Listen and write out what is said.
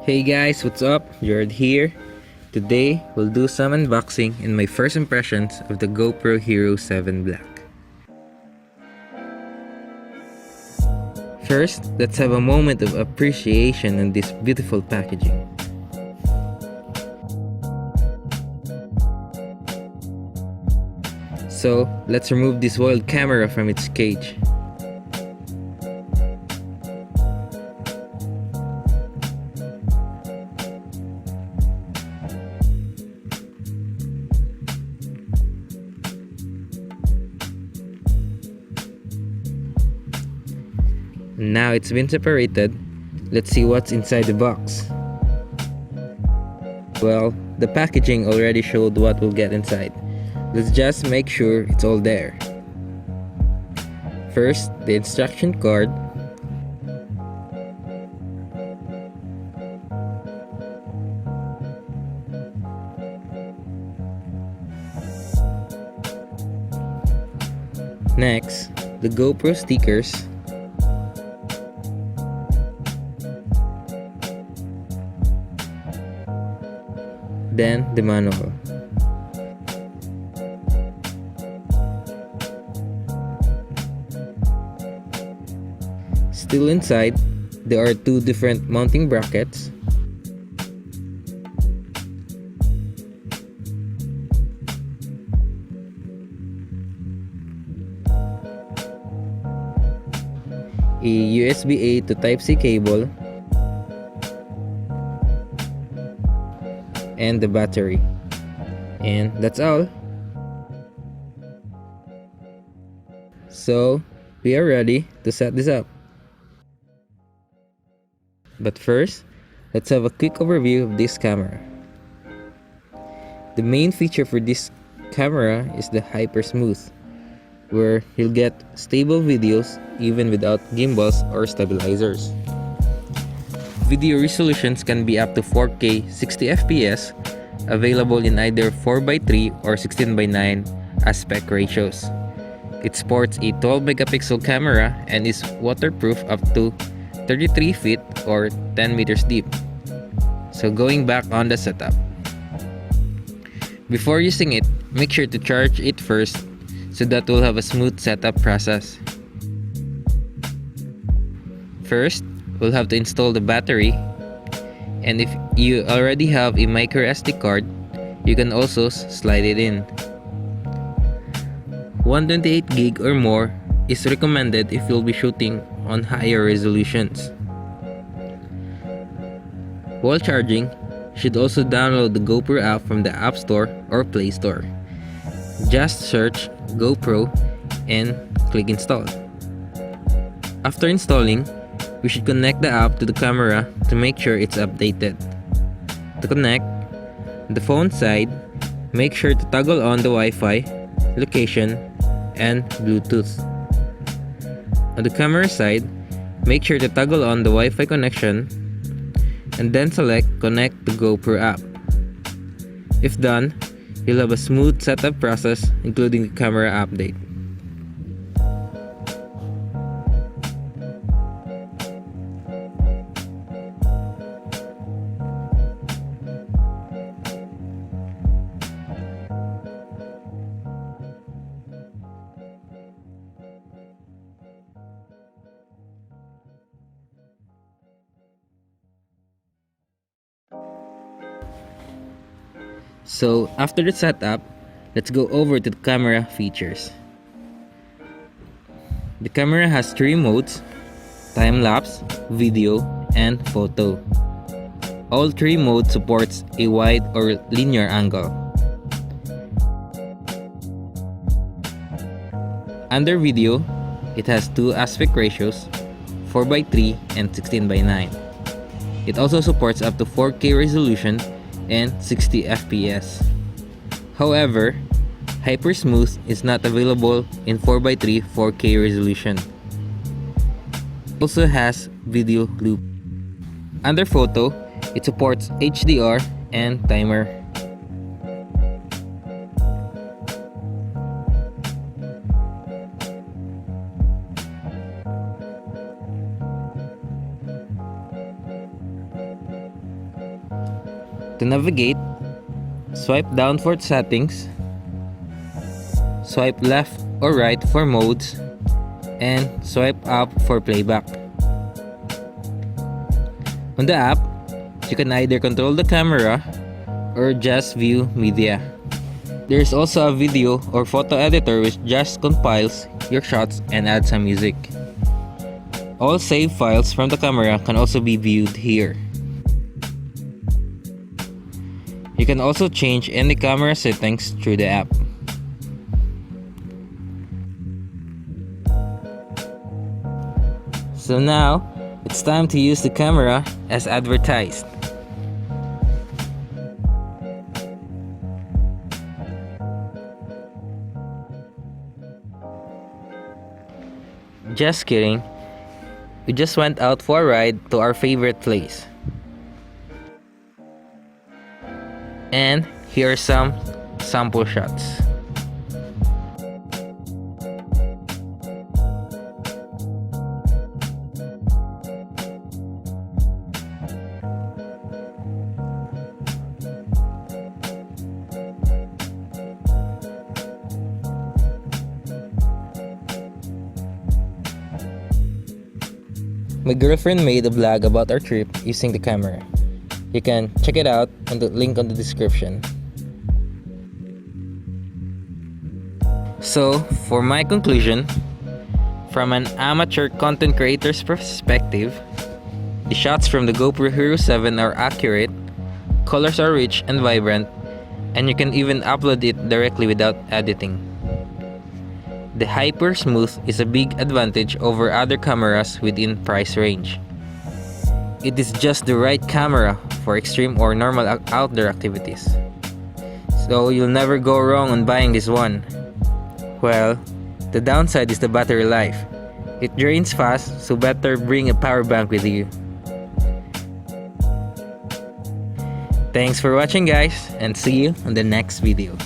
Hey guys, what's up? Jared here. Today, we'll do some unboxing and my first impressions of the GoPro Hero 7 Black. First, let's have a moment of appreciation on this beautiful packaging. So, let's remove this wild camera from its cage. Now it's been separated, let's see what's inside the box. Well, the packaging already showed what we'll get inside. Let's just make sure it's all there. First, the instruction card. Next, the GoPro stickers. Then the manual. Still inside, there are two different mounting brackets. A USB-A to Type-C cable, and the battery. And that's all. So, we are ready to set this up. But first, let's have a quick overview of this camera. The main feature for this camera is the Hyper Smooth, where you'll get stable videos even without gimbals or stabilizers. Video resolutions can be up to 4K 60fps, available in either 4:3 or 16:9 aspect ratios. It sports a 12-megapixel camera and is waterproof up to 33 feet or 10 meters deep. So going back on the setup. Before using it, make sure to charge it first so that we'll have a smooth setup process. First, we'll have to install the battery, and if you already have a micro SD card, you can also slide it in. 128 gig or more is recommended if you'll be shooting on higher resolutions. While charging, you should also download the GoPro app from the App Store or Play Store. Just search GoPro and click install. After installing, we should connect the app to the camera to make sure it's updated. To connect, on the phone side, make sure to toggle on the Wi-Fi, location, and Bluetooth. On the camera side, make sure to toggle on the Wi-Fi connection and then select Connect to GoPro app. If done, you'll have a smooth setup process including the camera update. So after the setup, let's go over to the camera features. The camera has 3 modes: time-lapse, video, and photo. All 3 modes supports a wide or linear angle. Under video, it has 2 aspect ratios, 4:3 and 16:9. It also supports up to 4K resolution and 60 fps. However, Hyper Smooth is not available in 4:3 4K resolution. It also has video loop. Under photo, it supports HDR and timer. To navigate, swipe down for settings, swipe left or right for modes, and swipe up for playback. On the app, you can either control the camera or just view media. There is also a video or photo editor which just compiles your shots and adds some music. All save files from the camera can also be viewed here. You can also change any camera settings through the app. So now, it's time to use the camera as advertised. Just kidding. We just went out for a ride to our favorite place. And here are some sample shots. My girlfriend made a vlog about our trip using the camera. You can check it out on the link on the description. So, for my conclusion, from an amateur content creator's perspective, the shots from the GoPro Hero 7 are accurate, colors are rich and vibrant, and you can even upload it directly without editing. The Hyper Smooth is a big advantage over other cameras within price range. It is just the right camera for extreme or normal outdoor activities. So you'll never go wrong on buying this one. Well, the downside is the battery life. It drains fast, so better bring a power bank with you. Thanks for watching guys, and see you on the next video.